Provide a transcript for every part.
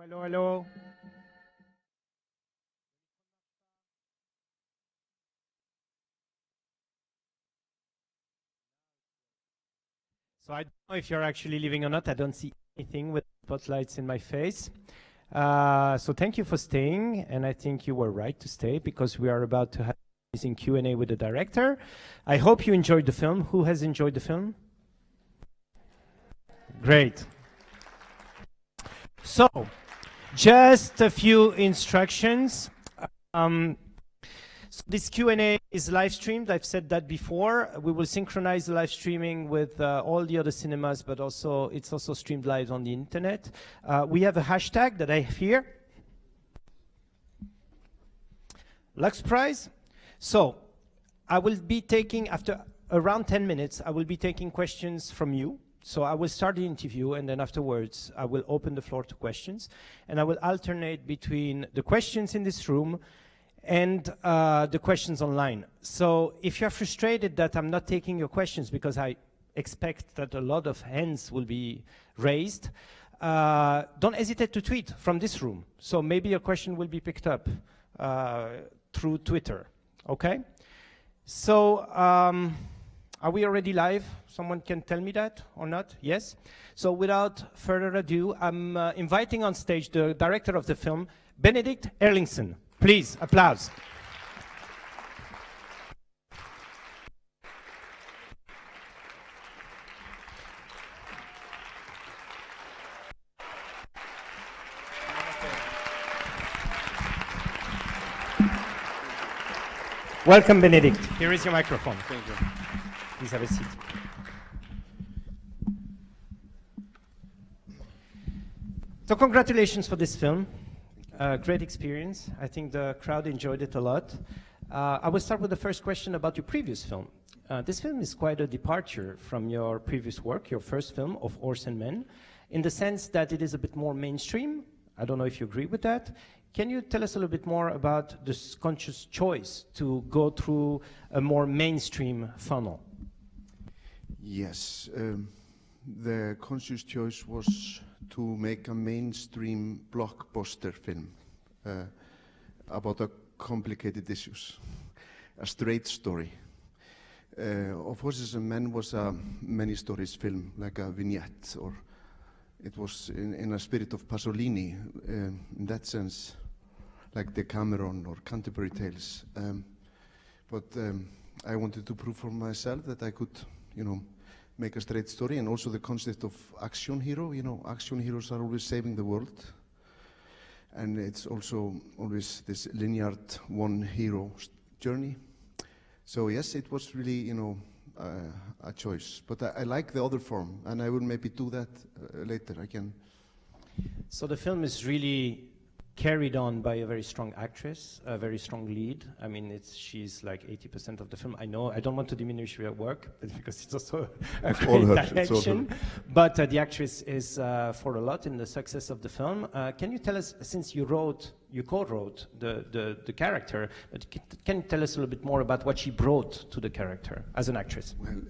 Hello, hello. So I don't know if you're actually leaving or not. I don't see anything with spotlights in my face. So thank you for staying, and I think you were right to stay because we are about to have an amazing Q&A with the director. I hope you enjoyed the film. Who has enjoyed the film? Great. So, just a few instructions. So this Q&A is live streamed. I've said that before. We will synchronize the live streaming with all the other cinemas, but also it's also streamed live on the internet. We have a hashtag that I have here. Lux Prize. So I will be taking, after around 10 minutes, I will be taking questions from you. So I will start the interview, and then afterwards I will open the floor to questions, and I will alternate between the questions in this room and the questions online. So if you're frustrated that I'm not taking your questions because I expect that a lot of hands will be raised, don't hesitate to tweet from this room. So maybe your question will be picked up through Twitter, okay? So are we already live? Someone can tell me that or not? Yes? So without further ado, I'm inviting on stage the director of the film, Benedikt Erlingsson. Please, applause. Welcome, Benedikt. Here is your microphone. Thank you. Please have a seat. So congratulations for this film. Great experience. I think the crowd enjoyed it a lot. I will start with the first question about your previous film. This film is quite a departure from your previous work, your first film, Of Horse and Men, in the sense that it is a bit more mainstream. I don't know if you agree with that. Can you tell us a little bit more about this conscious choice to go through a more mainstream funnel? Yes, the conscious choice was to make a mainstream blockbuster film about a complicated issues, a straight story. Of Horses and Men was a many stories film, like a vignette, or it was in a spirit of Pasolini, in that sense, like Decameron or Canterbury Tales. But I wanted to prove for myself that I could, make a straight story, and also the concept of action hero. Action heroes are always saving the world, and it's also always this linear one hero journey. So yes, it was really, a choice. But I like the other form, and I will maybe do that later again. So the film is really carried on by a very strong actress, a very strong lead. I mean, she's like 80% of the film. I know, I don't want to diminish your work, because it's also a great direction. But the actress is for a lot in the success of the film. Can you tell us, since you co-wrote the character, but can you tell us a little bit more about what she brought to the character as an actress? Well,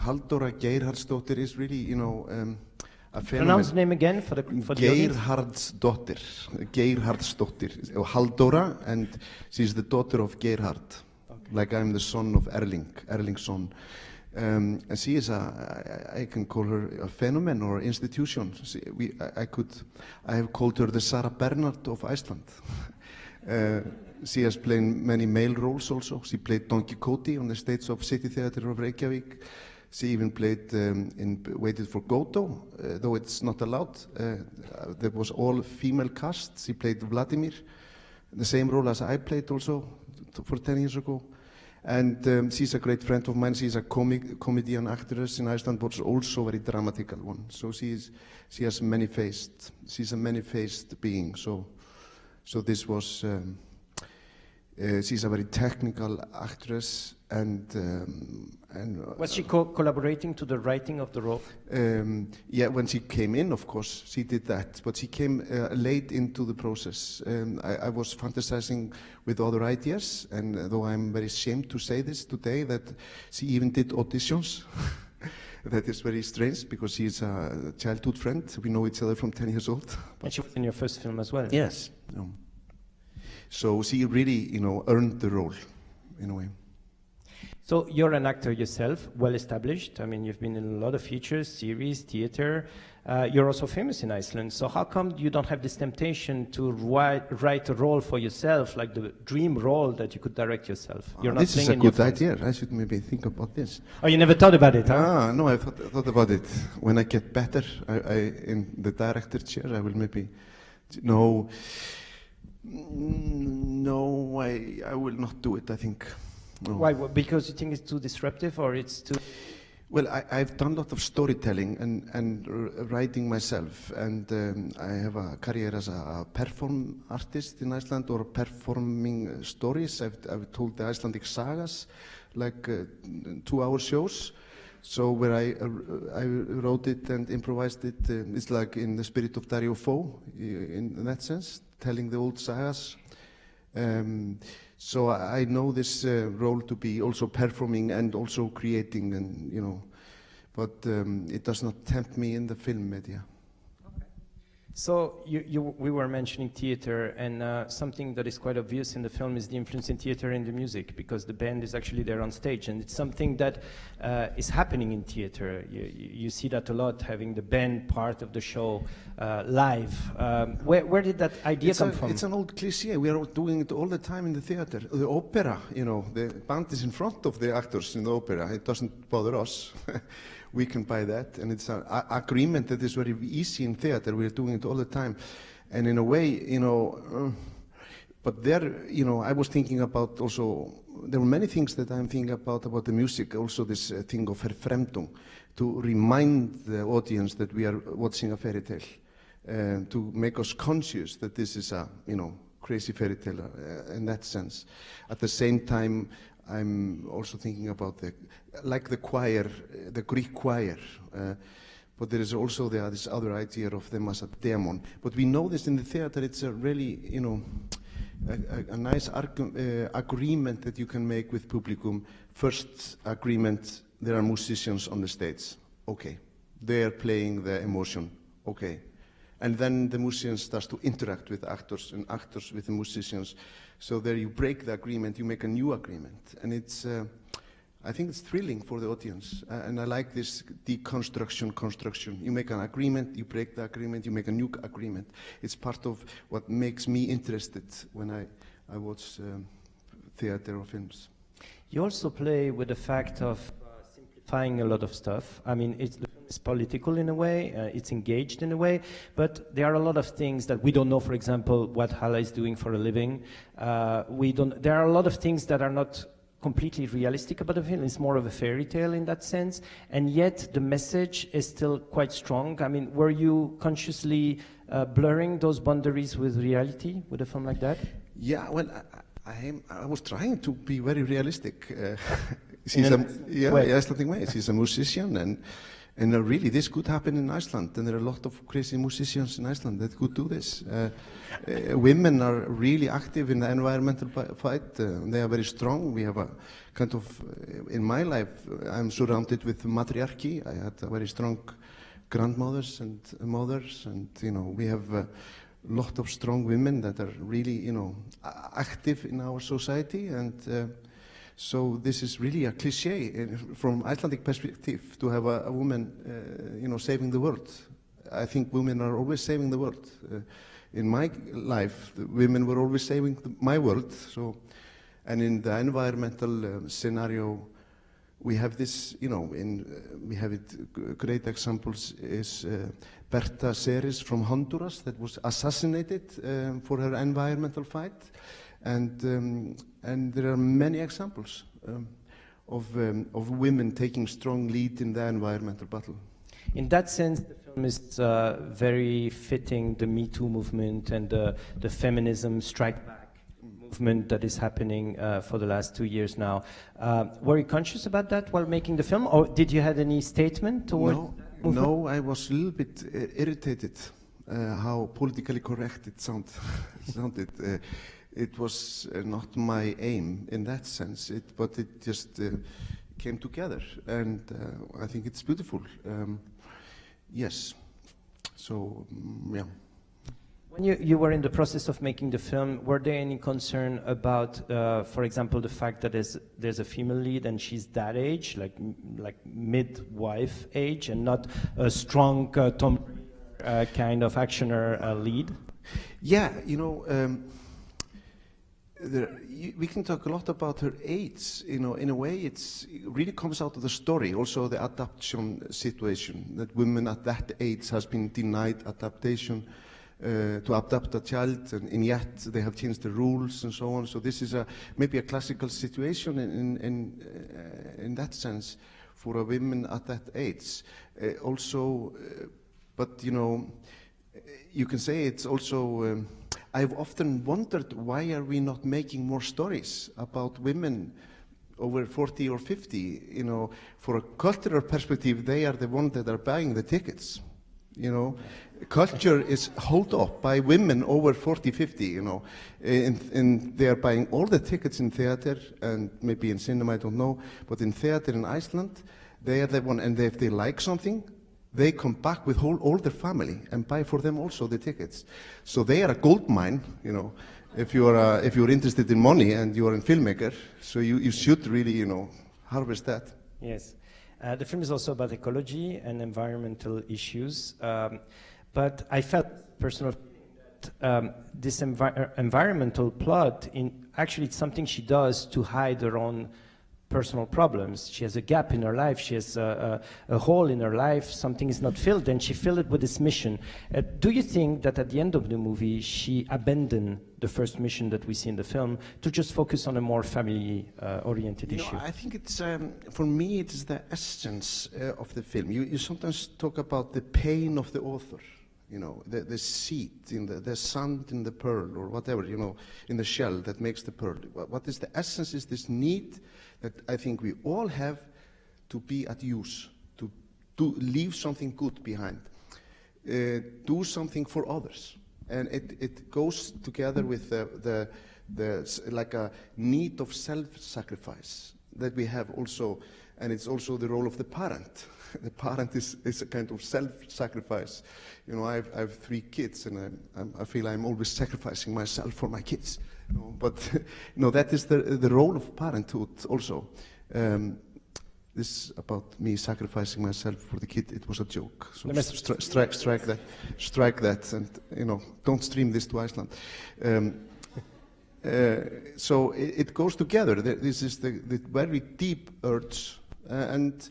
Halldóra Geirharðsdóttir is really, a phenomenon. Pronounce the name again for the audience. Geirharðsdóttir, Halldóra, and she's the daughter of Geirhard, like I'm the son of Erlingsson. And she is I can call her a phenomenon or institution. I have called her the Sarah Bernhardt of Iceland. She has played many male roles also. She played Don Quixote on the stage of City Theatre of Reykjavik. She even played Waited for Godot, though it's not allowed. There was all female cast. She played Vladimir, the same role as I played also for 10 years ago. And she's a great friend of mine. She's a comedian actress in Iceland, but also a very dramatical one. So she's a many-faced being. So this was. She's a very technical actress, and was she collaborating to the writing of the role? Yeah, when she came in, of course, she did that, but she came late into the process. I was fantasizing with other ideas, and though I'm very ashamed to say this today, that she even did auditions. That is very strange because she's a childhood friend. We know each other from 10 years old. And she was in your first film as well. Yes. So she really, earned the role in a way. So you're an actor yourself, well established. I mean, you've been in a lot of features, series, theater. You're also famous in Iceland. So how come you don't have this temptation to write a role for yourself, like the dream role that you could direct yourself? You're not this is a good idea. I should maybe think about this. Oh, you never thought about it, huh? No, I thought about it. When I get better in the director chair, I will maybe... No, I will not do it, I think. No. Why? Because you think it's too disruptive, or it's too... Well, I've done a lot of storytelling and writing myself, and I have a career as a perform artist in Iceland, or performing stories. I've told the Icelandic sagas, like 2-hour shows. So where I wrote it and improvised it, it's like in the spirit of Dario Fo, in that sense, telling the old sagas. So I know this role to be also performing and also creating, and but it does not tempt me in the film media. Okay. So we were mentioning theater, and something that is quite obvious in the film is the influence in theater in the music, because the band is actually there on stage, and it's something that is happening in theater. You see that a lot, having the band part of the show live. Where did that idea come from? It's an old cliché. We are doing it all the time in the theater. The opera, the band is in front of the actors in the opera. It doesn't bother us. We can buy that, and it's an agreement that is very easy in theater. We're doing it all the time, and in a way, but there, I was thinking about also, there were many things that I'm thinking about the music, also this thing of Verfremdung, to remind the audience that we are watching a fairy tale, to make us conscious that this is a, crazy fairy tale in that sense. At the same time, I'm also thinking about the choir, the Greek choir, but there is also this other idea of them as a demon. But we know this in the theater. It's a really, a nice agreement that you can make with publicum. First agreement: there are musicians on the stage. Okay, they are playing the emotion. Okay, and then the musicians start to interact with actors, and actors with the musicians. So there you break the agreement, you make a new agreement, and it's, I think it's thrilling for the audience, and I like this construction. You make an agreement, you break the agreement, you make a new agreement. It's part of what makes me interested when I watch theater or films. You also play with the fact of simplifying a lot of stuff. I mean, it's political in a way, it's engaged in a way, but there are a lot of things that we don't know, for example, what Hala is doing for a living. There are a lot of things that are not completely realistic about the film. It's more of a fairy tale in that sense, and yet the message is still quite strong. I mean, were you consciously blurring those boundaries with reality with a film like that? Yeah, well, I was trying to be very realistic. Icelandic way. She's a musician, and really this could happen in Iceland, and there are a lot of crazy musicians in Iceland that could do this. Women are really active in the environmental fight. They are very strong. We have a kind of, in my life, I'm surrounded with matriarchy. I had very strong grandmothers and mothers, and we have a lot of strong women that are really, active in our society, and so this is really a cliché from Icelandic perspective to have a woman, saving the world. I think women are always saving the world. In my life, the women were always saving my world. So, and in the environmental scenario, we have this, we have it. Great examples is Berta Ceres from Honduras that was assassinated for her environmental fight. And there are many examples of women taking strong lead in the environmental battle. In that sense, the film is very fitting the Me Too movement and the feminism strike back movement that is happening for the last 2 years now. Were you conscious about that while making the film, or did you have any statement towards that movement? No, I was a little bit irritated how politically correct it sounded. It was not my aim in that sense, but it just came together, and I think it's beautiful. Yes, so yeah. When you were in the process of making the film, were there any concern about, for example, the fact that there's a female lead and she's that age, like midwife age, and not a strong Tom kind of actioner lead? Yeah, you know, we can talk a lot about her age. You know, in a way, it really comes out of the story. Also, the adoption situation, that women at that age has been denied adaptation. To adopt a child, and yet they have changed the rules and so on. So this is maybe a classical situation in that sense for a woman at that age. But you know, you can say it's also. I've often wondered, why are we not making more stories about women over 40 or 50? You know, for a cultural perspective, they are the ones that are buying the tickets. You know, culture is held up by women over 40, 50, you know, and they are buying all the tickets in theater and maybe in cinema, I don't know, but in theater in Iceland, they are the one, and if they like something, they come back with all their family and buy for them also the tickets. So they are a gold mine, you know, if you're interested in money and you are a filmmaker, so you should really, you know, harvest that. Yes. The film is also about ecology and environmental issues, but I felt personally that this environmental plot, actually it's something she does to hide her own personal problems. She has a gap in her life, she has a hole in her life, something is not filled, and she filled it with this mission. Do you think that at the end of the movie she abandoned the first mission that we see in the film to just focus on a more family-oriented issue? I think it's, for me, it is the essence of the film. You sometimes talk about the pain of the author, you know, the seed, in the sand in the pearl, or whatever, you know, in the shell that makes the pearl. What is the essence is this need that I think we all have to be at use, to leave something good behind, do something for others. And it goes together with the like a need of self-sacrifice that we have also, and it's also the role of the parent. The parent is a kind of self-sacrifice. You know, I have 3 kids, and I feel I'm always sacrificing myself for my kids. You know, but no, that is the role of parenthood also. This about me sacrificing myself for the kid, it was a joke. So strike that, and you know, don't stream this to Iceland. So it goes together. This is the very deep urge, and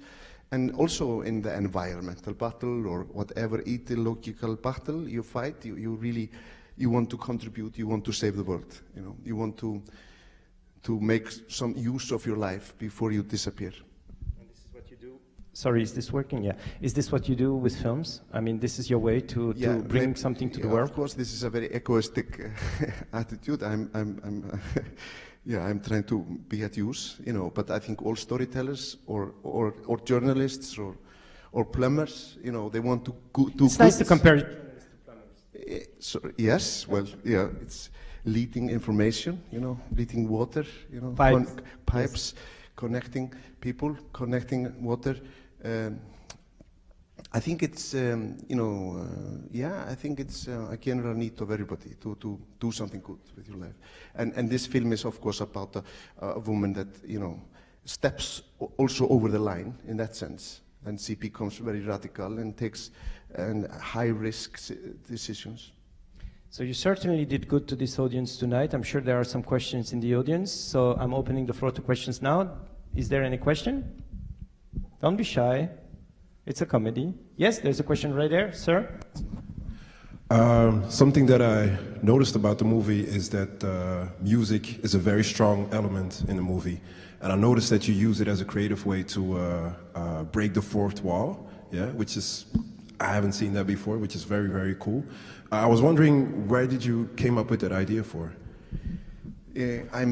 also in the environmental battle or whatever ideological battle you fight, you really want to contribute. You want to save the world. You know, you want to make some use of your life before you disappear. Sorry, is this working? Yeah. Is this what you do with films? I mean, this is your way to bring something to the world? Of course, this is a very egoistic attitude. I'm trying to be at use, you know, but I think all storytellers or journalists or plumbers, you know, they want to do It's nice to compare journalists to plumbers. Yes, well, yeah, it's leading information, you know, leading water, you know, pipes, yes. Connecting people, connecting water. I think it's, you know, I think it's a general need of everybody to do something good with your life. And this film is, of course, about a woman that, you know, steps also over the line in that sense. And she becomes very radical and takes high-risk decisions. So you certainly did good to this audience tonight. I'm sure there are some questions in the audience. So I'm opening the floor to questions now. Is there any question? Don't be shy. It's a comedy. Yes, there's a question right there, sir. Something that I noticed about the movie is that music is a very strong element in the movie. And I noticed that you use it as a creative way to break the fourth wall, which is, I haven't seen that before, which is very, very cool. I was wondering, where did you came up with that idea for? I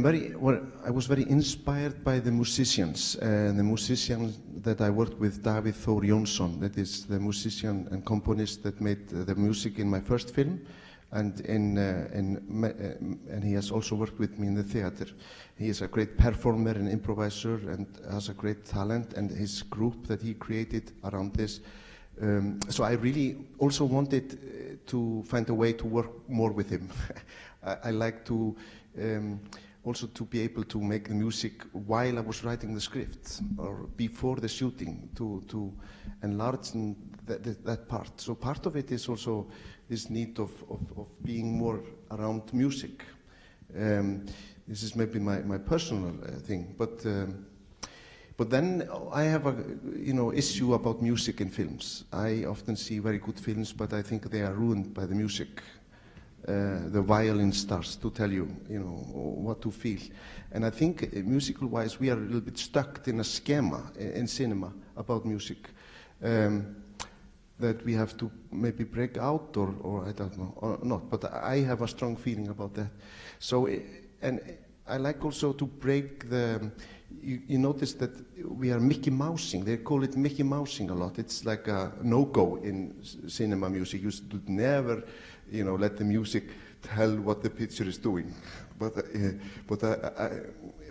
was very inspired by the musicians. The musician that I worked with, David Thor Jónsson, that is the musician and componist that made the music in my first film. and and he has also worked with me in the theater. He is a great performer and improviser and has a great talent, and his group that he created around this. So I really also wanted to find a way to work more with him. I like to also to be able to make the music while I was writing the script or before the shooting to enlarge that part. So part of it is also this need of being more around music. This is maybe my personal thing, but then I have a issue about music in films. I often see very good films, but I think they are ruined by the music. The violin starts to tell you, what to feel. And I think musical-wise, we are a little bit stuck in a schema in cinema about music that we have to maybe break out, or I don't know, or not. But I have a strong feeling about that. So, and I like also to break the. You notice that we are Mickey Mousing. They call it Mickey Mousing a lot. It's like a no-go in cinema music. You should never, let the music tell what the picture is doing. But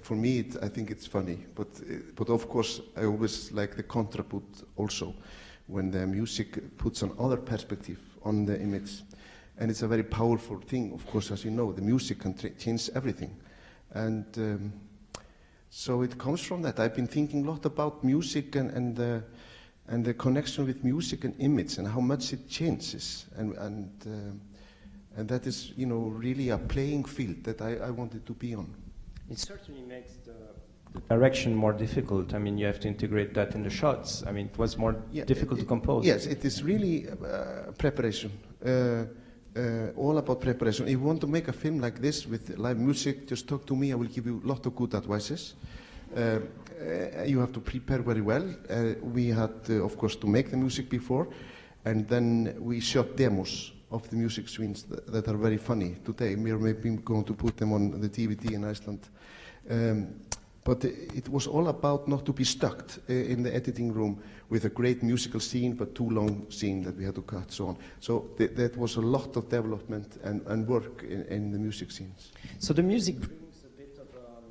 for me, I think it's funny. But of course, I always like the contrapunct also, when the music puts another perspective on the image. And it's a very powerful thing, of course, as you know. The music can change everything. And so it comes from that. I've been thinking a lot about music and the connection with music and image and how much it changes. And that is, really a playing field that I wanted to be on. It certainly makes the direction more difficult. I mean, you have to integrate that in the shots. I mean, it was more difficult to compose. Yes, it is really preparation. All about preparation. If you want to make a film like this with live music, just talk to me. I will give you a lot of good advices. You have to prepare very well. We had, of course, to make the music before, and then we shot demos of the music scenes that are very funny today. We are maybe going to put them on the DVD in Iceland. But it was all about not to be stuck in the editing room with a great musical scene, but too long scene that we had to cut, so on. So that was a lot of development and work in the music scenes. So the music brings a bit of a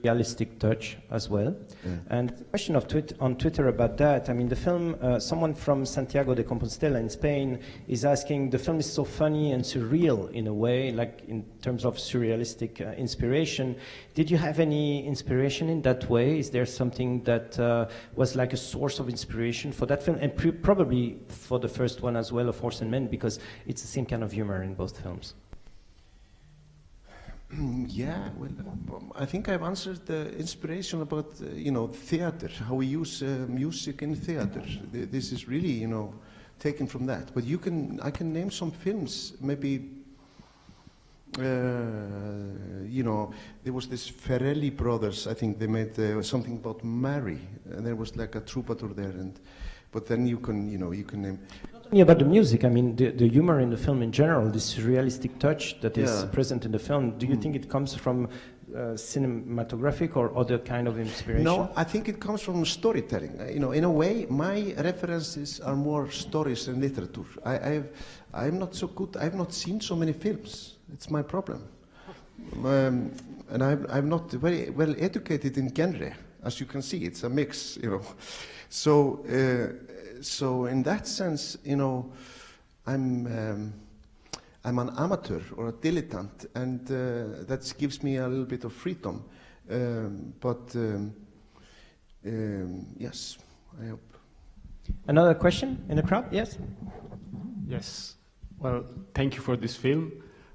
surrealistic touch as well. Yeah. And the question on Twitter about that, I mean, the film, someone from Santiago de Compostela in Spain is asking, the film is so funny and surreal in a way, like in terms of surrealistic inspiration. Did you have any inspiration in that way? Is there something that was like a source of inspiration for that film? And probably for the first one as well, of Horse and Men, because it's the same kind of humor in both films. Yeah, well, I think I've answered the inspiration about, theater, how we use music in theater. This is really, taken from that. But I can name some films, maybe. There was this Ferrelli brothers. I think they made something about Mary, and there was like a troubadour there. But then you can name. Not only about the music. I mean, the humor in the film in general, this surrealistic touch that is present in the film. Do you think it comes from cinematographic or other kind of inspiration? No, I think it comes from storytelling. In a way, my references are more stories and literature. I'm not so good. I've not seen so many films. It's my problem. And I'm not very well educated in genre. As you can see, it's a mix, So in that sense, I'm an amateur or a dilettante, and that gives me a little bit of freedom. Yes, I hope. Another question in the crowd? Yes? Yes. Well, thank you for this film.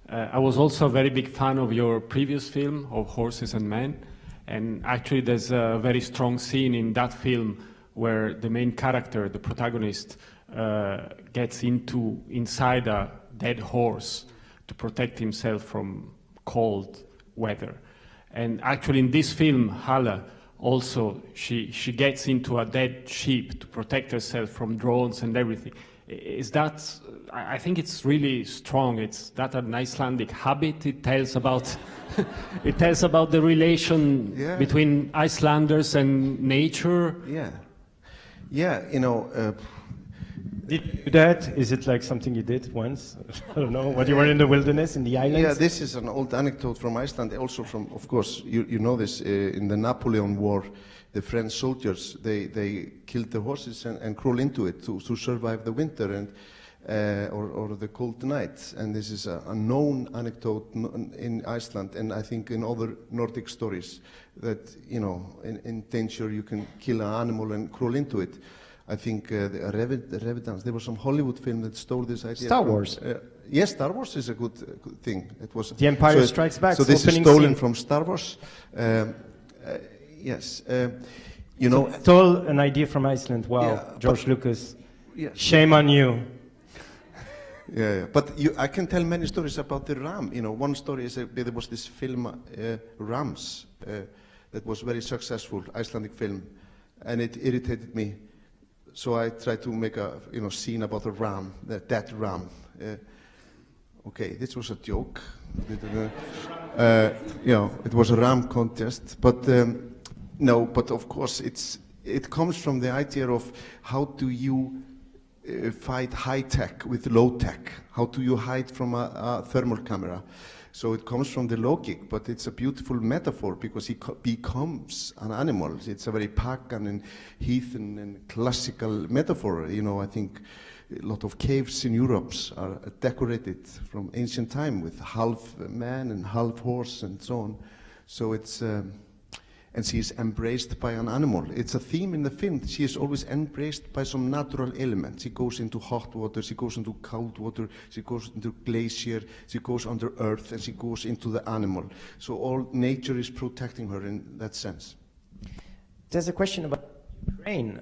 I was also a very big fan of your previous film, of Horses and Men. And actually there's a very strong scene in that film where the main character, the protagonist, gets inside a dead horse to protect himself from cold weather. And actually in this film, Hala also, she gets into a dead sheep to protect herself from drones and everything. Is that, I think it's really strong. It's that an Icelandic habit. It tells about, it tells about the relation between Icelanders and nature. Yeah, Did you do that? Is it like something you did once? I don't know. When you were in the wilderness, in the islands? Yeah, this is an old anecdote from Iceland, also from, of course, you know this, in the Napoleon War, the French soldiers, they killed the horses and crawl into it to survive the winter and or the cold nights. And this is a known anecdote in Iceland, and I think in other Nordic stories, that, you know, in danger you can kill an animal and crawl into it. I think the Revidence, there was some Hollywood film that stole this idea. Star Wars. Yes, Star Wars is a good thing. It was The Empire Strikes Back. So this is stolen from Star Wars. Yes, you know. Stole an idea from Iceland. Wow, yeah, George Lucas. Yeah. Shame on you. Yeah. But I can tell many stories about the ram. You know, one story is there was this film Rams that was very successful, Icelandic film, and it irritated me. So I tried to make a scene about a ram, the dead ram. Okay, this was a joke. It was a ram contest, but no. But of course, it comes from the idea of how do you fight high tech with low tech? How do you hide from a thermal camera? So it comes from the logic, but it's a beautiful metaphor because he becomes an animal. It's a very pagan and heathen and classical metaphor. You know, I think a lot of caves in Europe are decorated from ancient time with half man and half horse and so on. So it's, and she is embraced by an animal. It's a theme in the film. She is always embraced by some natural element. She goes into hot water, she goes into cold water, she goes into glacier, she goes under earth, and she goes into the animal. So all nature is protecting her in that sense. There's a question about Ukraine.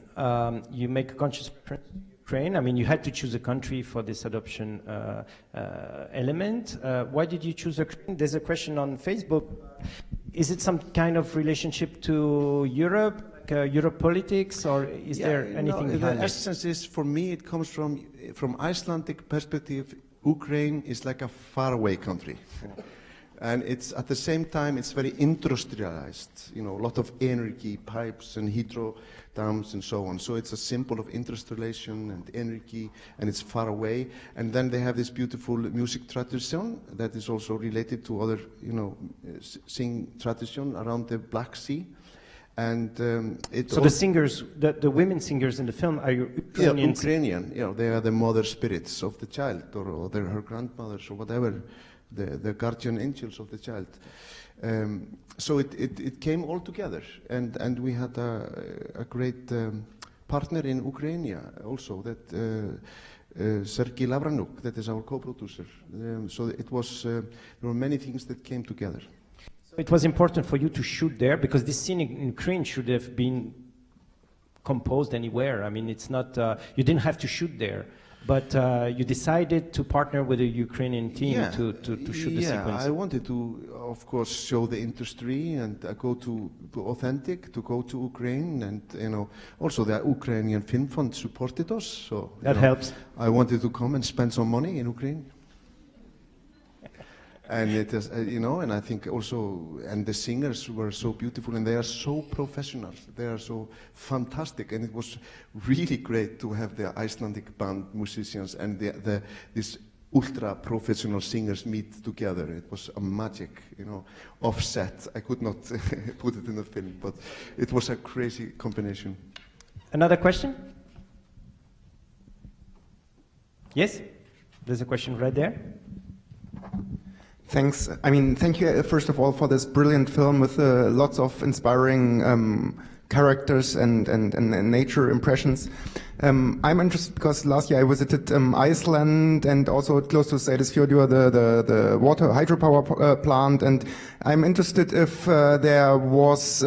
You make a conscious reference to Ukraine. I mean, you had to choose a country for this adoption element. Why did you choose Ukraine? There's a question on Facebook. Is it some kind of relationship to Europe, like Europe politics, or is there anything behind the it? essence is, for me, it comes from Icelandic perspective. Ukraine is like a faraway country. And it's at the same time, it's very industrialized, you know, a lot of energy, pipes and hydro dams and so on. So it's a symbol of industrialization and energy, and it's far away. And then they have this beautiful music tradition that is also related to other, you know, sing tradition around the Black Sea. And so the singers, the women singers in the film are Ukrainian? Yeah, Ukrainian. You know, they are the mother spirits of the child, or her grandmothers, or whatever. The guardian angels of the child. So it came all together, and we had a great partner in Ukraine also, that Sergei Lavranuk, that is our co-producer. So it was there were many things that came together. So it was important for you to shoot there because this scene in Ukraine should have been composed anywhere. I mean, it's not you didn't have to shoot there. But you decided to partner with a Ukrainian team to shoot the sequence. Yeah, I wanted to, of course, show the industry and go to authentic, to go to Ukraine, and you know, also the Ukrainian Film Fund supported us. So that helps. I wanted to come and spend some money in Ukraine. And it is, you know, and I think also, and the singers were so beautiful, and they are so professional. They are so fantastic, and it was really great to have the Icelandic band musicians and these ultra-professional singers meet together. It was a magic, you know, offset. I could not put it in the film, but it was a crazy combination. Another question? Yes? There's a question right there. Thanks. I mean, thank you, first of all, for this brilliant film with lots of inspiring characters and nature impressions. I'm interested because last year I visited Iceland and also close to Seyðisfjörður, the water hydropower plant, and I'm interested if there was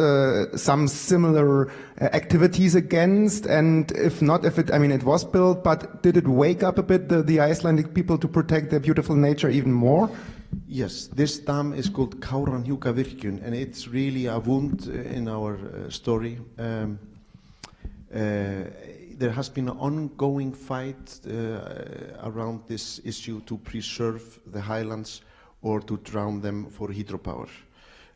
some similar activities against, and if not, if it, I mean, it was built, but did it wake up a bit the Icelandic people to protect their beautiful nature even more? Yes, this dam is called Kárahnjúkavirkjun, and it's really a wound in our story. There has been an ongoing fight around this issue to preserve the highlands or to drown them for hydropower.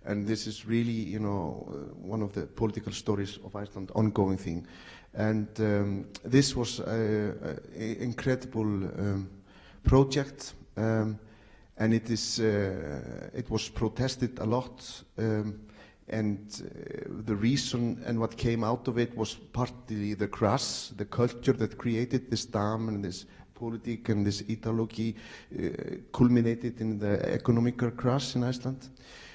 And this is really, you know, one of the political stories of Iceland, ongoing thing. And this was an incredible project, and it was protested a lot. And the reason and what came out of it was partly the crash, the culture that created this dam and this politic and this ideology culminated in the economical crash in Iceland.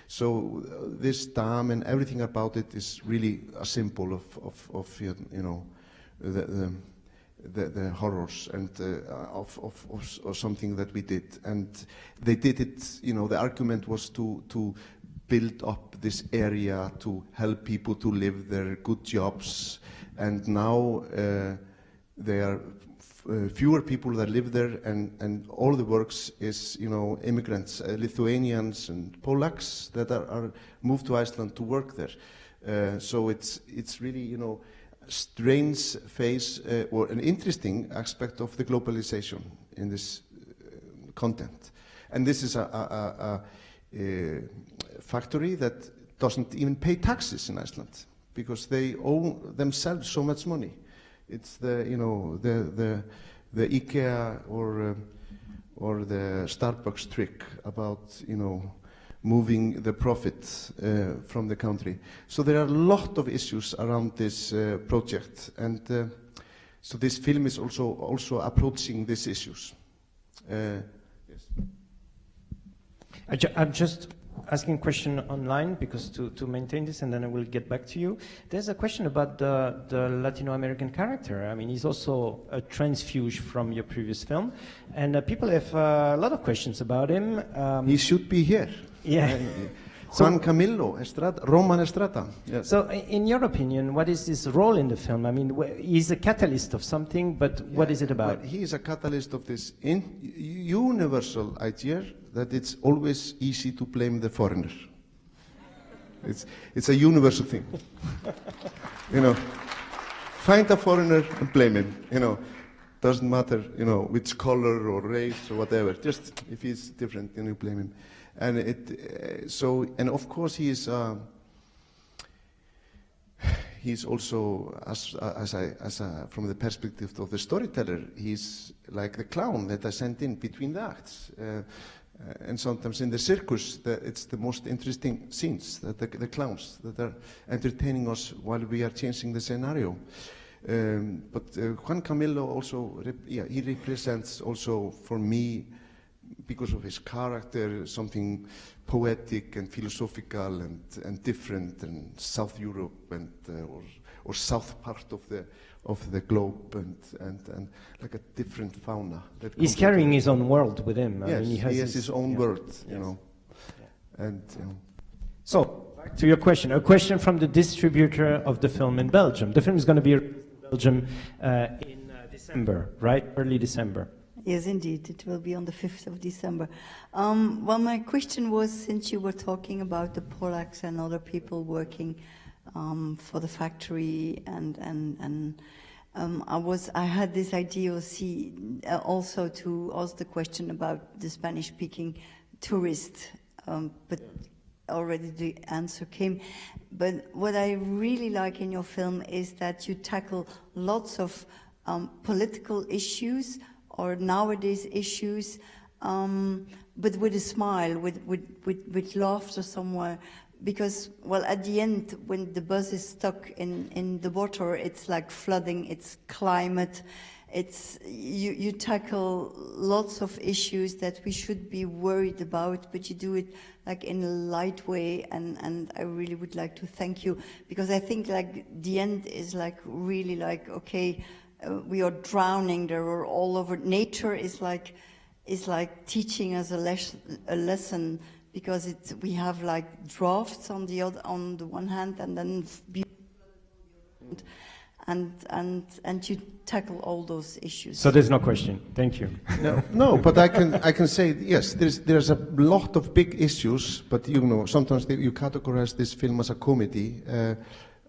So this dam and everything about it is really a symbol of you know, the horrors and of something that we did. And they did it, you know, the argument was to build up this area to help people to live there, good jobs, and now there are fewer people that live there, and all the works is, you know, immigrants, Lithuanians and Polacks that are moved to Iceland to work there. So it's really, you know, strange phase or an interesting aspect of the globalization in this content. And this is a factory that doesn't even pay taxes in Iceland because they owe themselves so much money. It's the, you know, the IKEA or the Starbucks trick about, you know, moving the profit from the country. So there are a lot of issues around this project, and so this film is also approaching these issues. Yes. I'm just asking a question online because to maintain this, and then I will get back to you. There's a question about the Latino American character. I mean, he's also a transfuge from your previous film, and people have a lot of questions about him. He should be here. Yeah. Juan Camilo Estrada, Roman Estrada. Yes. So, in your opinion, what is his role in the film? I mean, he's a catalyst of something, but what is it about? Well, he is a catalyst of this universal idea that it's always easy to blame the foreigner. It's a universal thing. You know, find a foreigner and blame him. You know, doesn't matter, you know, which color or race or whatever. Just if he's different, then you blame him. And and of course he's also, from the perspective of the storyteller, he's like the clown that I sent in between the acts. And sometimes in the circus, it's the most interesting scenes, that the clowns that are entertaining us while we are changing the scenario. But Juan Camilo also, he represents also for me, because of his character, something poetic and philosophical and different, and South Europe and or south part of the globe and like a different fauna. He's carrying his own world with him. Yes, I mean, he has his own world, you know. Yeah. And so, back to your question. A question from the distributor of the film in Belgium. The film is going to be released in Belgium in December, right? Early December. Yes, indeed. It will be on the 5th of December. Well, my question was, since you were talking about the Polacks and other people working for the factory, and I had this idea also to ask the question about the Spanish-speaking tourists, but already the answer came. But what I really like in your film is that you tackle lots of political issues or nowadays issues, but with a smile, with laughter somewhere. Because, well, at the end, when the bus is stuck in the water, it's like flooding, it's climate, it's you tackle lots of issues that we should be worried about, but you do it like in a light way, and I really would like to thank you, because I think like the end is like really like, okay, we are drowning, there are all over. Nature is like teaching us a lesson, because we have like drafts on the one hand, and then and you tackle all those issues. So there's no question. Thank you. No, but I can say yes. There's a lot of big issues, but you know, sometimes you categorize this film as a comedy.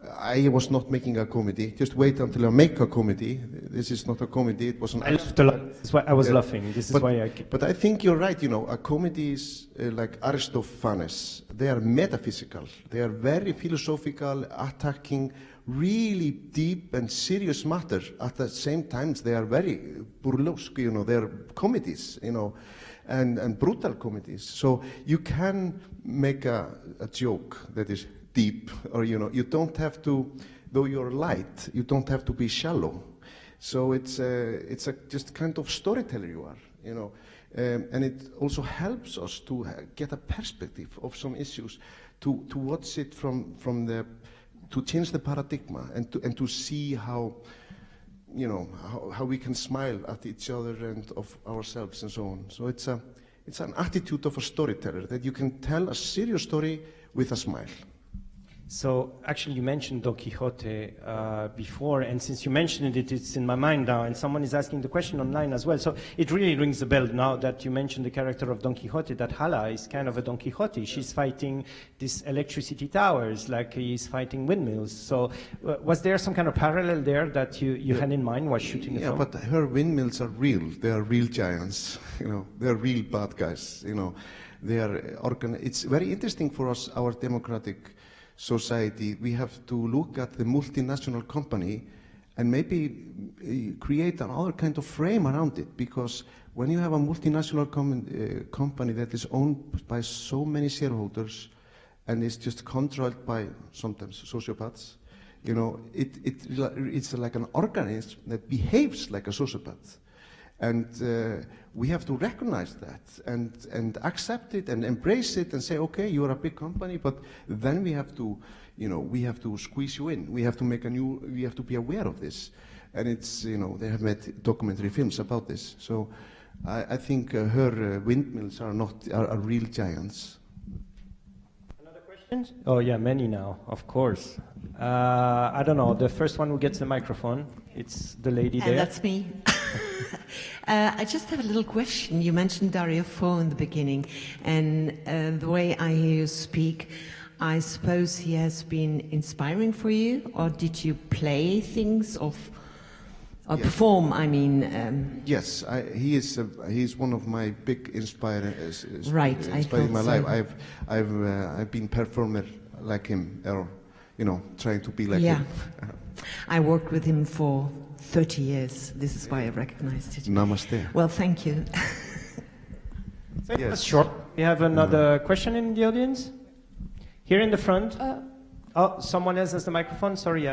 I was not making a comedy. Just wait until I make a comedy. This is not a comedy. It was an. I laughed a lot. That's why I was laughing. This is why I. But I think you're right. You know, a comedy is like Aristophanes. They are metaphysical. They are very philosophical, attacking really deep and serious matter. At the same time, they are very burlesque. You know, they're comedies. You know, and brutal comedies. So you can make a joke that is deep, or you know, you don't have to, though you're light, you don't have to be shallow. So it's a just kind of storyteller you are, you know, and it also helps us to get a perspective of some issues, to watch it from the, to change the paradigm and to see how, you know, how we can smile at each other and of ourselves and so on. So it's an attitude of a storyteller, that you can tell a serious story with a smile. So actually you mentioned Don Quixote before, and since you mentioned it, it's in my mind now, and someone is asking the question online as well. So it really rings a bell now that you mentioned the character of Don Quixote, that Hala is kind of a Don Quixote. She's fighting these electricity towers like he's fighting windmills. So was there some kind of parallel there that you had in mind while shooting the film? Yeah, but her windmills are real. They are real giants, you know. They are real bad guys, you know. They are it's very interesting for us, our democratic society. We have to look at the multinational company and maybe create another kind of frame around it, because when you have a multinational company that is owned by so many shareholders and is just controlled by sometimes sociopaths, you know, it's like an organism that behaves like a sociopath. And we have to recognize that and accept it and embrace it and say, okay, you're a big company, but then we have to, you know, we have to squeeze you in. We have to make we have to be aware of this. And it's, you know, they have made documentary films about this. So I think her windmills are real giants. Another question? Oh yeah, many now, of course. I don't know, the first one who gets the microphone, it's the lady there. And that's me. I just have a little question. You mentioned Dario Fo in the beginning, and the way I hear you speak, I suppose he has been inspiring for you, or did you play things or perform? I mean, yes, he's one of my big inspirers. Right, inspiring my life. I've been performer like him, or you know, trying to be like him. I worked with him for 30 years. This is why I recognized it. Namaste. Well, thank you. Yes. Sure. We have another question in the audience? Here in the front. Oh, someone else has the microphone? Sorry.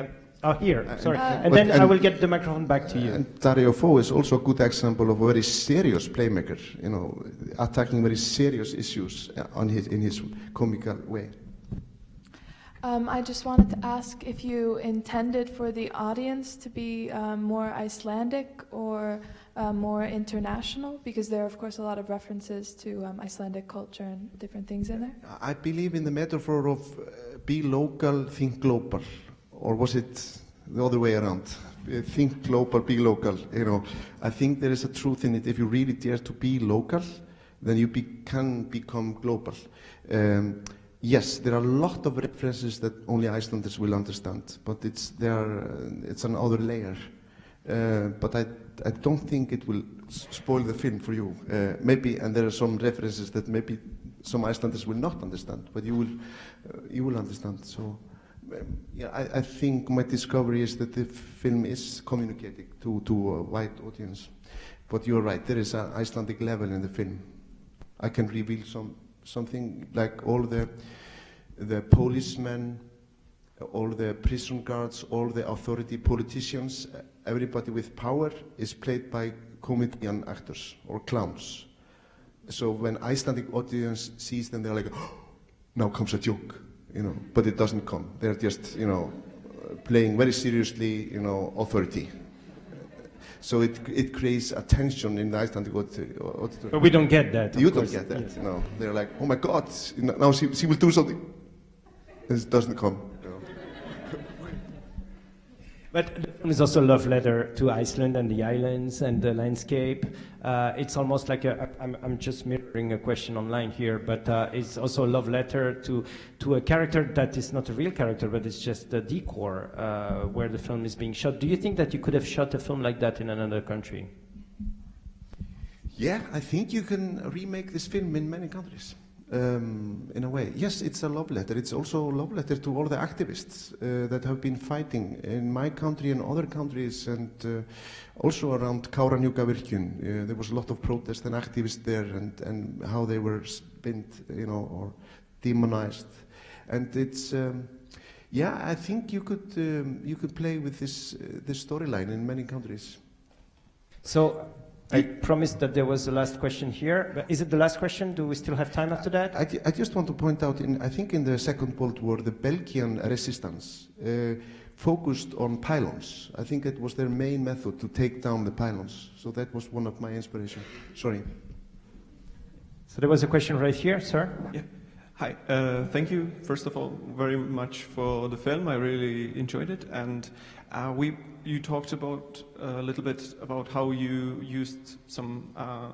Oh, here. Sorry. And then I will get the microphone back to you. And Dario Fo is also a good example of a very serious playmaker, you know, attacking very serious issues in his comical way. I just wanted to ask if you intended for the audience to be more Icelandic or more international, because there are, of course, a lot of references to Icelandic culture and different things in there. I believe in the metaphor of be local, think global. Or was it the other way around? Think global, be local. You know, I think there is a truth in it. If you really dare to be local, then you can become global. Yes, there are a lot of references that only Icelanders will understand, but it's another layer. But I don't think it will spoil the film for you. Maybe, and there are some references that maybe some Icelanders will not understand, but you will understand. So, yeah, I think my discovery is that the film is communicating to a wide audience. But you're right, there is an Icelandic level in the film. I can reveal something like all the policemen, all the prison guards, all the authority politicians, everybody with power is played by comedian actors or clowns. So when Icelandic audience sees them, they're like, oh, now comes a joke, you know, but it doesn't come. They're just, you know, playing very seriously, you know, authority. So it creates a tension in the Icelandic audience. But we don't get that. You don't get that. Yes. You know, they're like, oh my God, now she will do something. It doesn't come. You know. But the film is also a love letter to Iceland and the islands and the landscape. It's almost like I'm just mirroring a question online here, but it's also a love letter to a character that is not a real character, but it's just the decor where the film is being shot. Do you think that you could have shot a film like that in another country? Yeah, I think you can remake this film in many countries. In a way, yes, it's a love letter. It's also a love letter to all the activists that have been fighting in my country and other countries, and also around Kárahnjúkavirkjun. There was a lot of protest and activists there, and how they were spent, or demonized. And it's, yeah, I think you could play with this storyline in many countries. So. I promised that there was a last question here. But is it the last question? Do we still have time after that? I just want to point out, I think in the Second World War, the Belgian resistance focused on pylons. I think it was their main method to take down the pylons. So that was one of my inspirations. Sorry. So there was a question right here, sir. Yeah. Hi. Thank you, first of all, very much for the film. I really enjoyed it. And you talked about a little bit about how you used some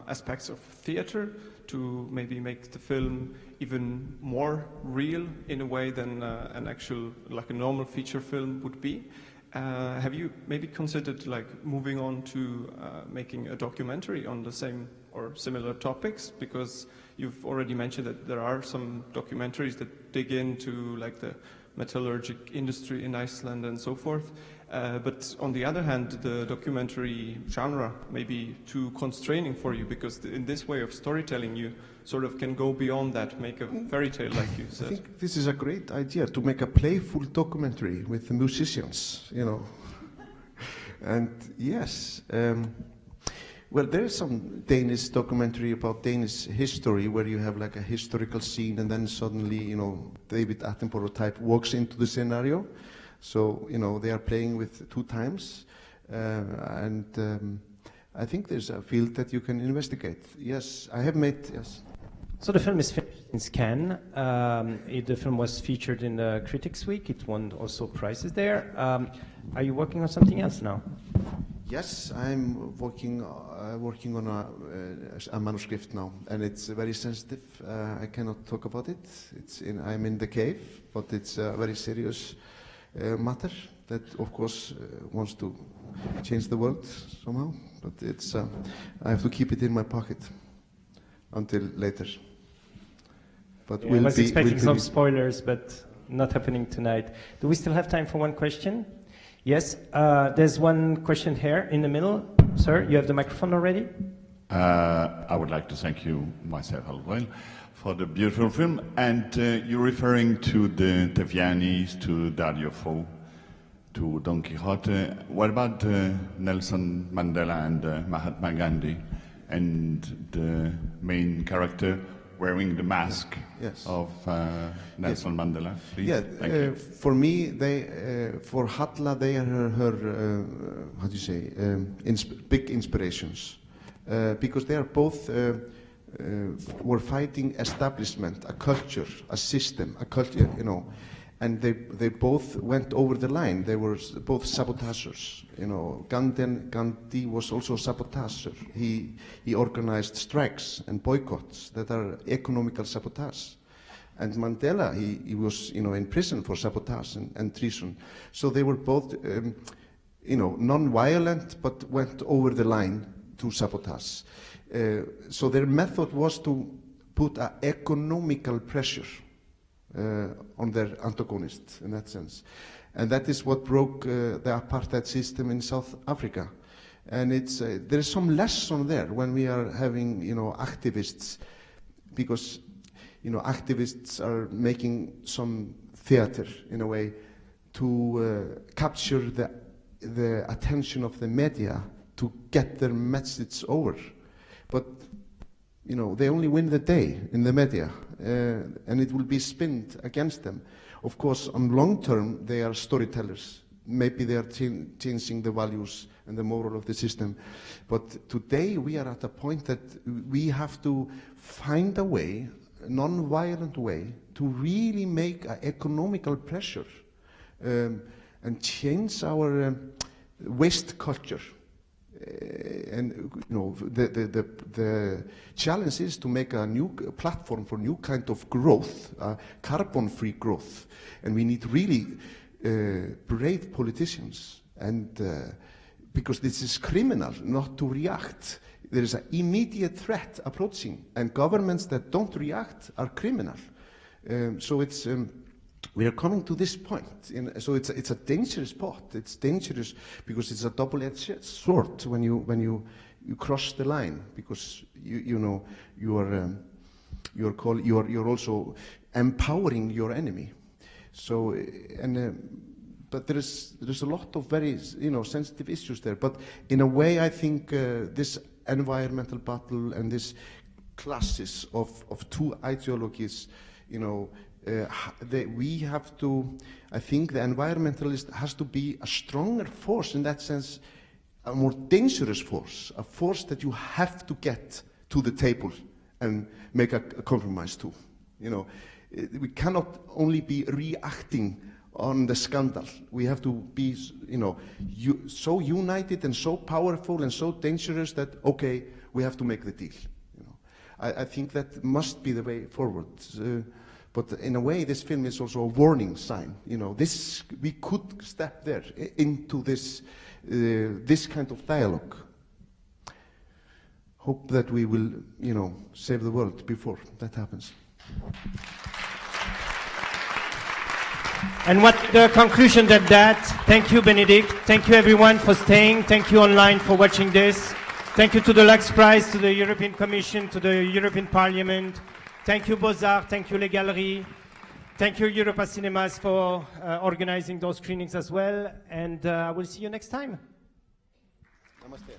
aspects of theater to maybe make the film even more real in a way than an actual, like a normal feature film would be. Have you maybe considered like moving on to making a documentary on the same or similar topics? Because you've already mentioned that there are some documentaries that dig into like the metallurgic industry in Iceland and so forth. But on the other hand, the documentary genre may be too constraining for you, because in this way of storytelling, you sort of can go beyond that, make a fairy tale, like you said. I think this is a great idea, to make a playful documentary with the musicians, And yes, well, there's some Danish documentary about Danish history where you have like a historical scene, and then suddenly, David Attenborough type walks into the scenario. So, they are playing with 2 times, and I think there's a field that you can investigate. Yes, I have made, yes. So the film is finished in Cannes. The film was featured in the Critics Week. It won also prizes there. Are you working on something else now? Yes, I'm working on a manuscript now, and it's very sensitive. I cannot talk about it. I'm in the cave, but it's a very serious matter that, of course, wants to change the world somehow. But I have to keep it in my pocket until later. But I was expecting some spoilers, but not happening tonight. Do we still have time for one question? Yes, there's one question here in the middle. Sir, you have the microphone already? I would like to thank you myself as well for the beautiful film. And you're referring to the Tevianis, to Dario Fo, to Don Quixote. What about Nelson Mandela and Mahatma Gandhi, and the main character wearing the mask of Nelson Mandela? Please. Yeah, thank you. For me, for Halla, they are her how do you say, big inspirations, because they are both were fighting establishment, a culture, a system, a culture, and they both went over the line. They were both sabotagers. Gandhi was also a sabotager. He organized strikes and boycotts that are economical sabotage. And Mandela, he was in prison for sabotage and treason. So they were both non-violent, but went over the line to sabotage. So their method was to put an economical pressure on their antagonists, in that sense. And that is what broke the apartheid system in South Africa. And there is some lesson there when we are having, activists, because, activists are making some theater, in a way, to capture the attention of the media, to get their message over. But, they only win the day in the media, and it will be spinned against them. Of course, on long term, they are storytellers. Maybe they are changing the values and the moral of the system. But today, we are at a point that we have to find a way, a non-violent way, to really make an economical pressure. And and change our waste culture. And the challenge is to make a new platform for new kind of growth, carbon-free growth, and we need really brave politicians, and because this is criminal not to react. There is an immediate threat approaching, and governments that don't react are criminal. So it's we are coming to this point. So it's a dangerous spot. It's dangerous because it's a double-edged sword when you cross the line, because you're also empowering your enemy. So but there's a lot of very sensitive issues there. But in a way, I think this environmental battle and this clashes of two ideologies, we have to, I think the environmentalist has to be a stronger force in that sense, a more dangerous force, a force that you have to get to the table and make a compromise to. We cannot only be reacting on the scandal. We have to be, so united and so powerful and so dangerous that, okay, we have to make the deal. I think that must be the way forward. But in a way, this film is also a warning sign. We could step there into this kind of dialogue. Hope that we will, save the world before that happens. And what the conclusion of that? Thank you, Benedikt. Thank you, everyone, for staying. Thank you online for watching this. Thank you to the Lux Prize, to the European Commission, to the European Parliament. Thank you, Beaux-Arts. Thank you, Les Galeries. Thank you, Europa Cinemas, for organizing those screenings as well. And I will see you next time. Namaste.